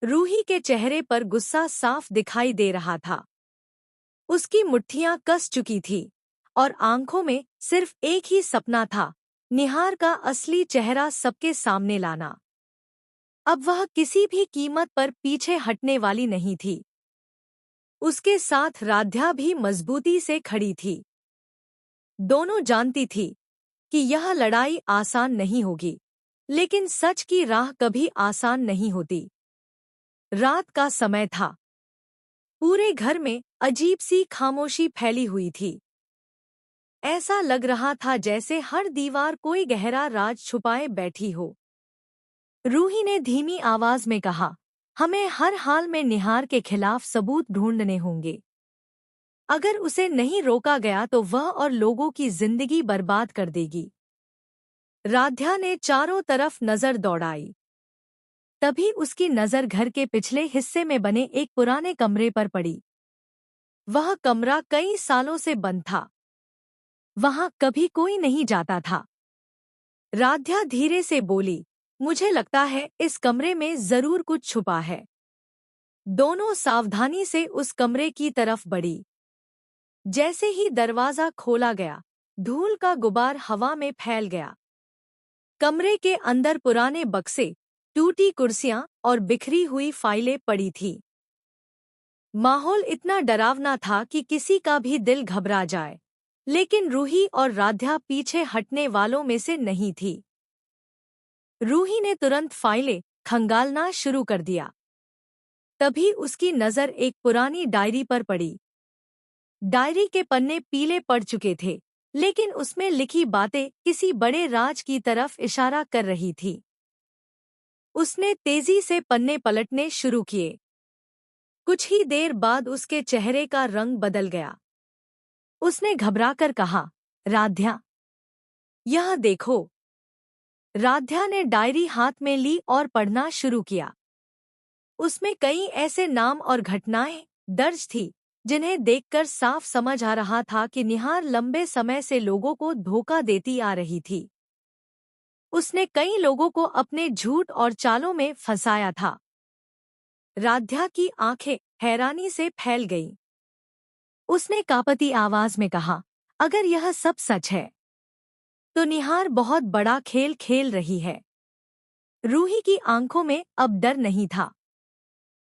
रूही के चेहरे पर गुस्सा साफ दिखाई दे रहा था। उसकी मुट्ठियां कस चुकी थी और आंखों में सिर्फ एक ही सपना था, निहार का असली चेहरा सबके सामने लाना। अब वह किसी भी कीमत पर पीछे हटने वाली नहीं थी। उसके साथ राध्या भी मजबूती से खड़ी थी। दोनों जानती थी कि यह लड़ाई आसान नहीं होगी, लेकिन सच की राह कभी आसान नहीं होती। रात का समय था। पूरे घर में अजीब सी खामोशी फैली हुई थी। ऐसा लग रहा था जैसे हर दीवार कोई गहरा राज छुपाए बैठी हो। रूही ने धीमी आवाज में कहा, हमें हर हाल में निहार के खिलाफ सबूत ढूंढने होंगे। अगर उसे नहीं रोका गया तो वह और लोगों की जिंदगी बर्बाद कर देगी। राध्या ने चारों तरफ नजर दौड़ाई। तभी उसकी नजर घर के पिछले हिस्से में बने एक पुराने कमरे पर पड़ी। वह कमरा कई सालों से बंद था। वहां कभी कोई नहीं जाता था। राध्या धीरे से बोली, मुझे लगता है इस कमरे में जरूर कुछ छुपा है। दोनों सावधानी से उस कमरे की तरफ बढ़ी। जैसे ही दरवाजा खोला गया, धूल का गुबार हवा में फैल गया। कमरे के अंदर पुराने बक्से, टूटी कुर्सियां और बिखरी हुई फाइलें पड़ी थीं। माहौल इतना डरावना था कि किसी का भी दिल घबरा जाए, लेकिन रूही और राध्या पीछे हटने वालों में से नहीं थी। रूही ने तुरंत फाइलें खंगालना शुरू कर दिया। तभी उसकी नज़र एक पुरानी डायरी पर पड़ी। डायरी के पन्ने पीले पड़ चुके थे, लेकिन उसमें लिखी बातें किसी बड़े राज की तरफ इशारा कर रही थी। उसने तेजी से पन्ने पलटने शुरू किए। कुछ ही देर बाद उसके चेहरे का रंग बदल गया। उसने घबराकर कहा, राध्या, यह देखो। राध्या ने डायरी हाथ में ली और पढ़ना शुरू किया। उसमें कई ऐसे नाम और घटनाएं दर्ज थी जिन्हें देखकर साफ समझ आ रहा था कि निहार लंबे समय से लोगों को धोखा देती आ रही थी। उसने कई लोगों को अपने झूठ और चालों में फंसाया था। राध्या की आंखें हैरानी से फैल गईं। उसने कांपती आवाज में कहा, अगर यह सब सच है तो निहार बहुत बड़ा खेल खेल रही है। रूही की आंखों में अब डर नहीं था।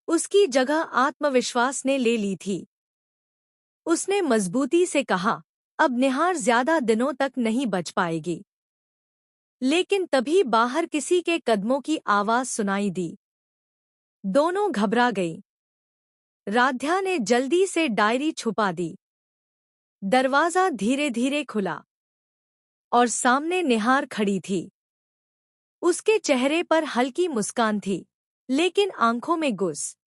उसकी जगह आत्मविश्वास ने ले ली थी। उसने मजबूती से कहा, अब निहार ज्यादा दिनों तक नहीं बच पाएगी। लेकिन तभी बाहर किसी के कदमों की आवाज सुनाई दी। दोनों घबरा गईं। राध्या ने जल्दी से डायरी छुपा दी। दरवाजा धीरे धीरे खुला और सामने निहार खड़ी थी। उसके चेहरे पर हल्की मुस्कान थी, लेकिन आंखों में गुस्सा।